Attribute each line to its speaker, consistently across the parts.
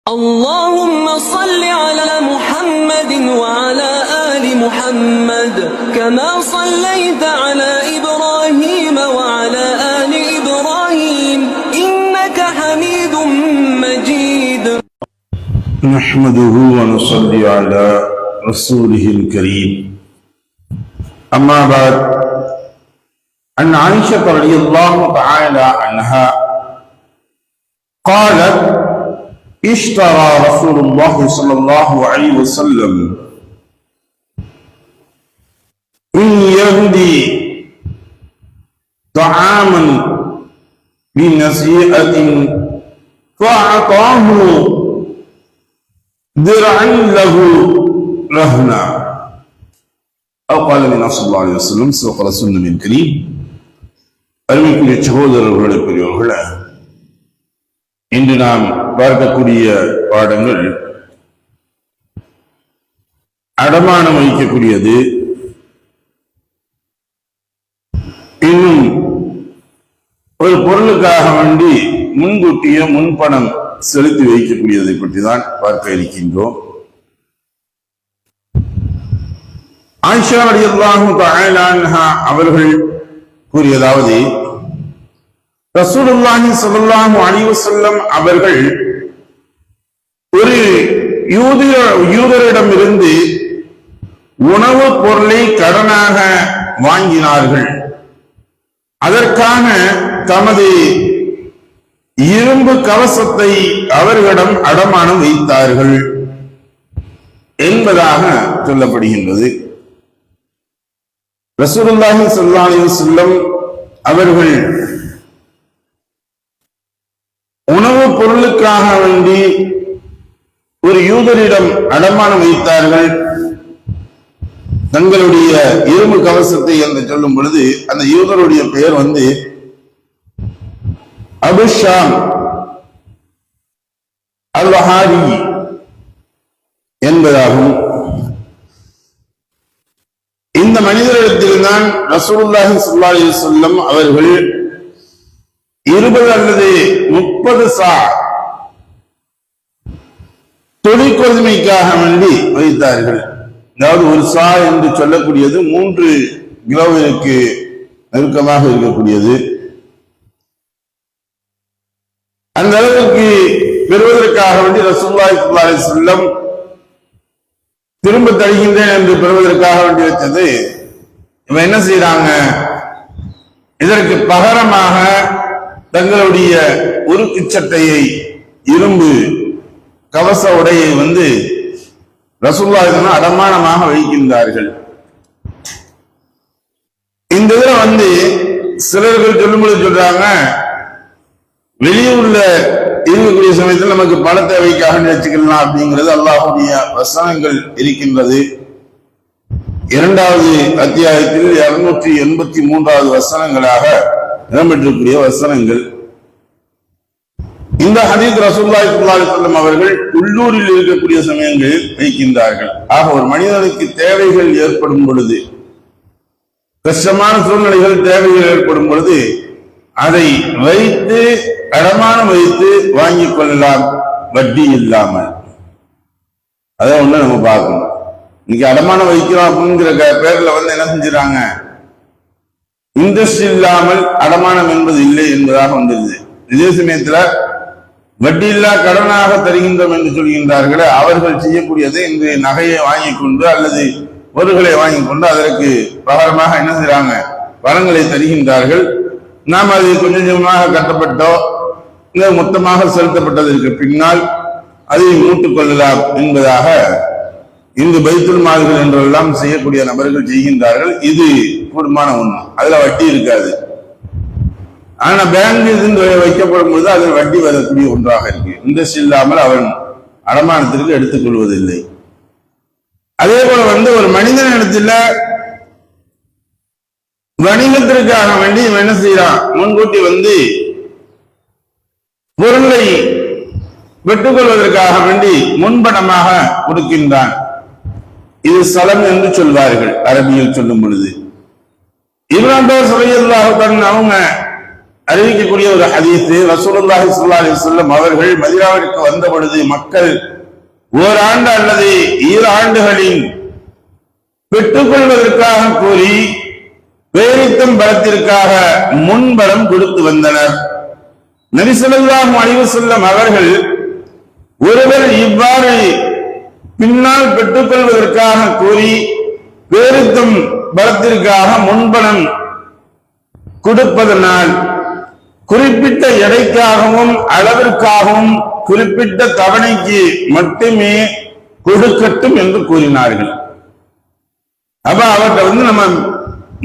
Speaker 1: اللهم صل على محمد وعلى آل محمد كما صليت على إبراهيم وعلى آل إبراهيم إنك حميد مجيد.
Speaker 2: نحمده ونصلي على رسوله الكريم. أما بعد، عن عائشة رضي الله تعالى عنها قالت: اشترى رسول الله صلى الله عليه وسلم من يهدي طعاما بنسيئة فأعطاه درعا له رهنا أو قال النبي صلى الله عليه وسلم صدق رسول النبي الكريم. அருமைக்குரிய சகோதரர்களே, பெரியவர்களே, இன்று நாம் பார்க்கக்கூடிய பாடங்கள் அடமானம் வைக்கக்கூடியது, இன்னும் ஒரு பொருளுக்காக வேண்டி முன்கூட்டிய முன்பணம் செலுத்தி வைக்கக்கூடியதை பற்றி தான் பார்க்க இருக்கின்றோம். ஆயிஷா ரலியல்லாஹு தஆலா அன்ஹா அவர்கள் கூறியதாவது, ரசூலுல்லாஹி ஸல்லல்லாஹு அலைஹி வஸல்லம் அவர்கள் ஒரு யூதரிடமிருந்து உணவுப் பொருளை கடனாக வாங்கினார்கள். அதற்கான தமது இரும்பு கவசத்தை அவர்களிடம் அடமானம் வைத்தார்கள் என்பதாக சொல்லப்படுகின்றது. ரசூலுல்லாஹி ஸல்லல்லாஹு அலைஹி வஸல்லம் அவர்கள் உணவுப் பொருளுக்காக வேண்டி ஒரு யூதரிடம் அடமானம் வைத்தார்கள். தங்களுடைய இரும்பு கவசத்தை என்று சொல்லும் பொழுது அந்த யூதருடைய பெயர் அபு ஷாம் அல்-வஹாரி என்பதாகும். இந்த மனிதரிடத்தில்தான் ரசூலுல்லாஹி ஸல்லல்லாஹு அலைஹி வஸல்லம் அவர்கள் 20 அல்லது 30 சா தொழிற்கொதுமைக்காக வேண்டி வைத்தார்கள். அதாவது ஒரு சா என்று சொல்லக்கூடியது 3 கிலோவிற்கு நெருக்கமாக இருக்கக்கூடியது. அந்த அளவுக்கு பெறுவதற்காக வேண்டி ரசூலுல்லாஹி ஸல்லல்லாஹு அலைஹி வஸல்லம் திரும்ப தருகின்றேன் என்று பெறுவதற்காக வேண்டி வச்சது. இவன் என்ன செய்யறாங்க? இதற்கு பகரமாக தங்களுடைய உருக்கு சட்டையை, இரும்பு கவச உடையை ரசூலுல்லாஹி அடமானமாக வைக்கின்றார்கள். இந்த இதுல சிலர்கள் சொல்லும்போது சொல்றாங்க, வெளியூர்ல இருக்கக்கூடிய சமயத்தில் நமக்கு பண தேவைக்காக வச்சுக்கலாம் அப்படிங்கிறது அல்லாஹ்வுடைய வசனங்கள் இருக்கின்றது. 2வது அத்தியாயத்தில் 283வது வசனங்களாக இடம்பெற்றிருக்கூடிய வசனங்கள். இந்த ஹதீஸ் ரசூலுல்லாஹி ஸல்லல்லாஹு அலைஹி வஸல்லம் அவர்கள் உள்ளூரில் இருக்கக்கூடிய சமயங்களில் வைக்கின்றார்கள். ஆக ஒரு மனிதனுக்கு தேவைகள் ஏற்படும் பொழுது, கஷ்டமான சூழ்நிலைகள் தேவைகள் ஏற்படும் பொழுது அதை வைத்து அடமானம் வைத்து வாங்கிக் கொள்ளலாம், வட்டி இல்லாமல். அதை நம்ம பார்க்கணும். இன்னைக்கு அடமானம் வைக்கிறோம் அப்படிங்கிற பேர்ல என்ன செஞ்சுறாங்க? இன்ட்ரெஸ்ட் இல்லாமல் அடமானம் என்பது இல்லை என்பதாக வந்துருது. இதே சமயத்துல வட்டி இல்லா கடனாக தருகின்றோம் என்று சொல்கின்றார்களே, அவர்கள் செய்யக்கூடியது இன்று நகையை வாங்கிக் கொண்டு அல்லது பொருள்களை வாங்கிக் கொண்டு அதற்கு பகரமாக என்ன செய்யறாங்க? பணங்களை தருகின்றார்கள். நாம் அது கொஞ்சம் கொஞ்சமாக கட்டப்பட்டோ மொத்தமாக செலுத்தப்பட்டதற்கு பின்னால் அதை மூட்டுக் கொள்ளலாம் என்பதாக இந்த பைத்துல் மால்கள் என்றெல்லாம் செய்யக்கூடிய நபர்கள் செய்கின்றார்கள். இது கூடுமான ஒண்ணு, அதுல வட்டி இருக்காது. ஆனா பேங்க் வைக்கப்படும் பொழுது அதில் வட்டி வரக்கூடிய ஒன்றாக இருக்கு. இன்ட்ரெஸ்ட் இல்லாமல் அவன் அடமானத்திற்கு எடுத்துக் கொள்வதில்லை. அதே போல ஒரு மனிதன் இடத்துல வணிகத்திற்காக வேண்டி என்ன செய்யறான்? முன்கூட்டி பொருளை பெற்றுக்கொள்வதற்காக வேண்டி முன்பணமாக கொடுக்கின்றான். இது சலம் என்று சொல்வார்கள் அரபியில் சொல்லும் பொழுது. இப்னு அப்பாஸ் ரலியல்லாஹு அன்ஹு அவங்க அறிவிக்கக்கூடிய ஒரு ஹதீஸ், ரசூலுல்லாஹி ஸல்லல்லாஹு அலைஹி வஸல்லம் அவர்கள் மதீனாவிற்கு வந்த பொழுது மக்கள் ஓராண்டு அல்லது 2 ஆண்டுகளில் பெற்றுக்கொள்வதற்காக கூறி பேரித்தம் பலத்திற்காக முன்பலம் கொடுத்து வந்தனர். நபி ஸல்லல்லாஹு அலைஹி வஸல்லம் அவர்கள் ஒருவர் இவ்வாறு பின்னால் பெற்றுக்கொள்வதற்காக கூறி பேரித்தம் பலத்திற்காக முன்பலம் கொடுப்பதனால் குறிப்பிட்ட எடைக்காகவும் அளவிற்காகவும் குறிப்பிட்ட தவணைக்கு மட்டுமே கொடுக்கட்டும் என்று கூறினார்கள். அப்ப அவர்கிட்ட நம்ம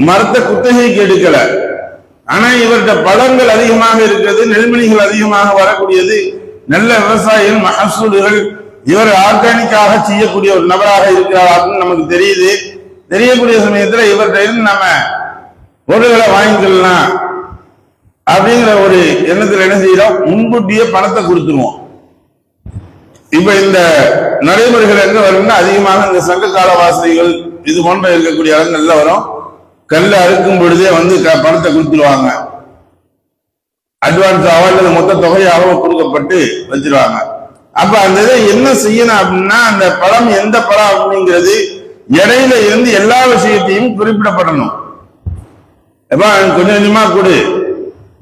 Speaker 2: மரத்தை குத்தகைக்கு எடுக்கல, ஆனா இவர்கிட்ட பழங்கள் அதிகமாக இருக்கிறது, நெல்மணிகள் அதிகமாக வரக்கூடியது, நல்ல விவசாயிகள் மகசூல்கள், இவர் ஆர்கானிக்காக செய்யக்கூடிய ஒரு நபராக இருக்கிறார் அப்படின்னு நமக்கு தெரியுது. தெரியக்கூடிய சமயத்துல இவர்கிட்ட இருந்து நம்ம பொருள்களை வாங்கிக்கலாம் அப்படிங்கிற ஒரு எண்ணத்துல என்ன செய்யறோம், முன்கூட்டியே பணத்தை கொடுத்துருவோம். இப்ப இந்த நடைமுறைகள் எங்க வரும்னா அதிகமாக இந்த சங்க கால வாசனைகள் இது போன்ற இருக்கக்கூடிய இடங்கள்ல வரும். கல்ல அறுக்கும் பொழுதே வந்து பணத்தை கொடுத்துருவாங்க, அட்வான்ஸ் அல்லது மொத்த தொகையாக கொடுக்கப்பட்டு வச்சிருவாங்க. அப்ப அந்த இதை என்ன செய்யணும் அப்படின்னா, அந்த பழம் எந்த பழம் அப்படிங்கிறது இடையில இருந்து எல்லா விஷயத்தையும் குறிப்பிடப்படணும். எப்ப கொஞ்சம் கொஞ்சமா கொடு,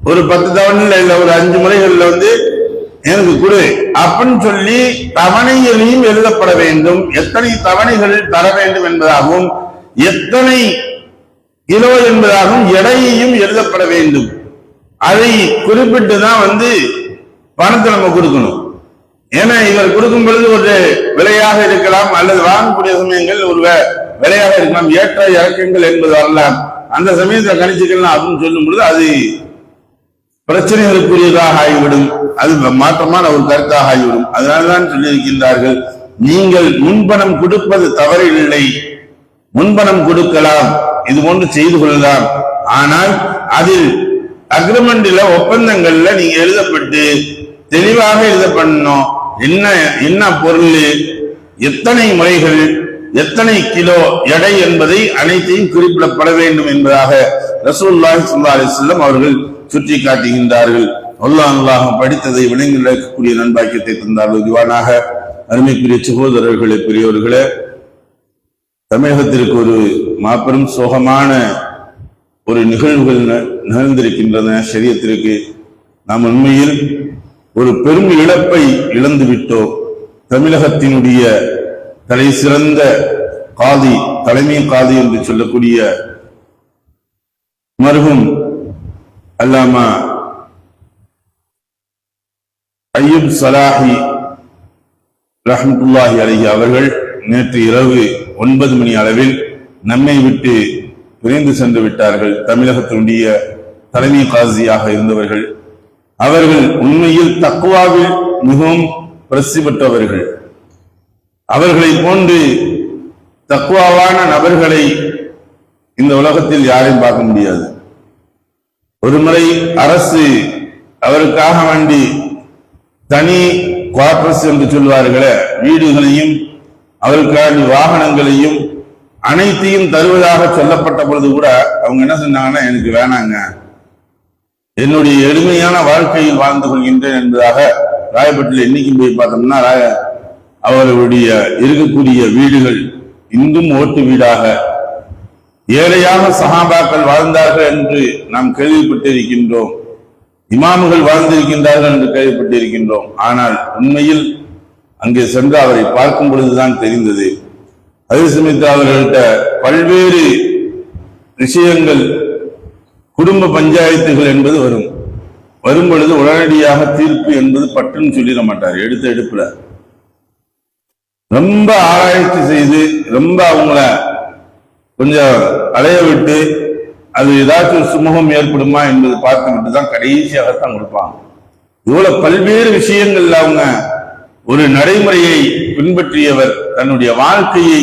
Speaker 2: ஒரு 10 தவணைல இல்ல ஒரு 5 முறைகள்ல வந்து எனக்கு கொடு அப்படின்னு சொல்லி தவணைகளையும் எழுதப்பட வேண்டும். எத்தனை தவணைகள் தர வேண்டும் என்பதாகவும் எத்தனை கிலோ என்பதாகவும் எடையையும் எழுதப்பட வேண்டும். அதை குறிப்பிட்டு தான் வந்து பணத்தை நம்ம கொடுக்கணும். ஏன்னா இவர் கொடுக்கும் பொழுது ஒரு விலையாக இருக்கலாம், அல்லது வாங்கக்கூடிய சமயங்கள் ஒரு விலையாக இருக்கலாம், ஏற்ற இறக்கங்கள் என்பது வரலாம். அந்த சமயத்தை கணிச்சுக்கலாம் அப்படின்னு சொல்லும் பொழுது அது பிரச்சனைகளுக்குரியதாக ஆகிவிடும், அது மாற்றமான ஒரு கருத்தாக ஆகிவிடும். அதனால்தான் சொல்லியிருக்கின்றார்கள், நீங்கள் முன்பணம் கொடுப்பது தவறு இல்லை, முன்பணம் கொடுக்கலாம், இது போன்று செய்து கொள்ளலாம். ஆனால் அதில் அக்ரிமெண்ட்ல ஒப்பந்தங்கள்ல நீங்க எழுதப்பட்டு தெளிவாக எழுதப்படணும். என்ன பொருள், எத்தனை முறைகள், எத்தனை கிலோ எடை என்பதை அனைத்தையும் குறிப்பிடப்பட வேண்டும் என்பதாக ரசூலுல்லாஹி ஸல்லல்லாஹு அலைஹி வஸல்லம் அவர்கள் சுட்டி காட்டுகின்றார்கள். அல்லாஹ் படித்ததை விளங்கி நடக்கக்கூடிய நன்பாக்கியத்தை தந்தார்கள். திவானாக அருமைக்குரிய சகோதரர்களே, பெரியோர்களே, தமிழகத்திற்கு ஒரு மாபெரும் சோகமான ஒரு நிகழ்வுகள் நிகழ்ந்திருக்கின்றன. ஷரியத்திற்கு நாம் உண்மையில் ஒரு பெரும் இழப்பை இழந்து விட்டோம். தமிழகத்தினுடைய தலை சிறந்த காதி, தலைமை காதி என்று சொல்லக்கூடிய மர்ஹூம் அல்லாமா அய்யூப் சலாஹி ரஹ்மத்துல்லாஹி அலைஹி அவர்கள் நேற்று இரவு 9 மணி அளவில் நம்மை விட்டு பிரிந்து சென்று விட்டார்கள். தமிழகத்தினுடைய தலைமை காசியாக இருந்தவர்கள். அவர்கள் உண்மையில் தக்வாவில் மிகவும் பிரசித்தி பெற்றவர்கள். அவர்களை போன்று தக்வாவான நபர்களை இந்த உலகத்தில் யாரையும் பார்க்க முடியாது. ஒருமுறை அரசு அவருக்காக வேண்டி தனி குவார்டர்ஸ் என்று சொல்வார்களே, வீடுகளையும் அவருக்காண்டி வாகனங்களையும் அனைத்தையும் தருவதாக சொல்லப்பட்ட பொழுது கூட அவங்க என்ன சொன்னாங்கன்னா, எனக்கு வேணாங்க, என்னுடைய எளிமையான வாழ்க்கையில் வாழ்ந்து கொள்கின்றேன் என்பதாக ராயப்பட்டில் என்னைக்கும் போய் பார்த்தோம்னா அவர்களுடைய இருக்கக்கூடிய வீடுகள் இன்றும் ஓட்டு வீடாக ஏழையாக சஹாபாக்கள் வாழ்ந்தார்கள் என்று நாம் கேள்விப்பட்டிருக்கின்றோம். இமாமுகள் வாழ்ந்திருக்கின்றார்கள் என்று கேள்விப்பட்டிருக்கின்றோம். ஆனால் உண்மையில் அங்கே சென்று அவரை பார்க்கும் பொழுதுதான் தெரிந்தது. அதே சமயத்தில் அவர்கள்ட்ட பல்வேறு விஷயங்கள், குடும்ப பஞ்சாயத்துகள் என்பது வரும் பொழுது உடனடியாக தீர்ப்பு என்பது பட்டுன்னு சொல்லிட மாட்டார். எடுத்த எடுப்புல ரொம்ப ஆராய்ச்சி செய்து ரொம்ப அவங்கள கொஞ்சம் அலைய விட்டு அது ஏதாச்சும் சுமூகம் ஏற்படுமா என்பது பார்த்து விட்டு தான் கடைசியாகத்தான் கொடுப்பாங்க. இவ்வளவு பல்வேறு விஷயங்கள்ல அவங்க ஒரு நடைமுறையை பின்பற்றியவர், தன்னுடைய வாழ்க்கையை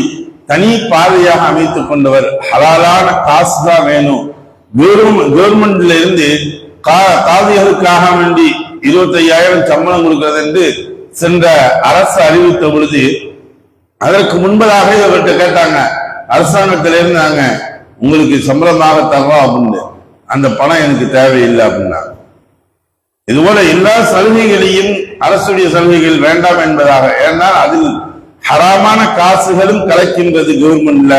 Speaker 2: தனி பாதையாக அமைத்துக் கொண்டவர். ஹலாலான காசு தான் வேணும், கவர்மெண்ட்ல இருந்து காதிகளுக்காக வேண்டி 25,000 சம்பளம் கொடுக்கிறது என்று சென்ற அரசு அறிவித்த பொழுது அதற்கு முன்பதாக இவர்கிட்ட கேட்டாங்க, அரசாங்கத்திலிருந்து நாங்க உங்களுக்கு சம்பளமாக தரோம் அப்படின்னு, அந்த பணம் எனக்கு தேவையில்லை அப்படின்னா இதுபோல எல்லா சலுகைகளையும் அரசுடைய சலுகைகள் வேண்டாம் என்பதாக, ஏன்னால் அதில் ஹராமான காசுகளும் கலக்கின்றது கவர்மெண்ட்ல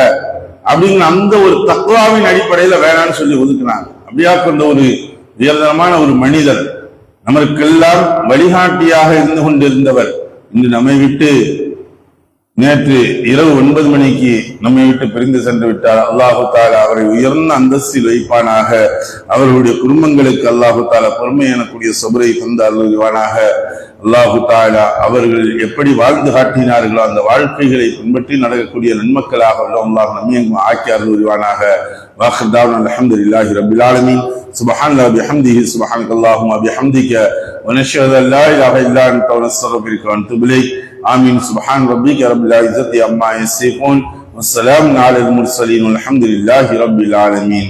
Speaker 2: அப்படின்னு அந்த ஒரு தக்வாவின் அடிப்படையில வேணாம்னு சொல்லி ஒதுக்குனாங்க. அப்படியா கொண்ட ஒரு உயர்தரமான ஒரு மனிதர், நமக்கெல்லாம் வழிகாட்டியாக இருந்து கொண்டிருந்தவர், இன்று நம்மை விட்டு நேற்று இரவு 9 மணிக்கு நம்மை விட்டு பிரிந்து சென்று விட்டார். அல்லாஹு தாலா அவரை உயர்ந்த அந்தஸ்தில் வைப்பானாக. அவர்களுடைய குடும்பங்களுக்கு அல்லாஹு தாலா பொறுமை எனக்கூடிய சபரை தந்து அருள்வானாக. அல்லாஹு தாலா அவர்கள் எப்படி வாழ்ந்து காட்டினார்களோ அந்த வாழ்க்கைகளை பின்பற்றி நடக்கக்கூடிய நன்மக்களாக அல்லாஹ் நம்மையும் ஆக்கி அருள்வானாக. வாஹிர் தாவனா அல்ஹம்துலில்லாஹி ரப்பில் ஆலமீன். சுப்ஹானல்லாஹி பிஹம்திஹி சுப்ஹானக்கல்லாஹும்ம பிஹம்திக வ நஷ்ஹது அன் லா இலாஹ இல்லா அன்த வ நஸ்தக்ஃபிருக வ நதுபு இலைக். آمين. سبحان ربك رب العزة عما يصفون والسلام على المرسلين والحمد لله رب العالمين.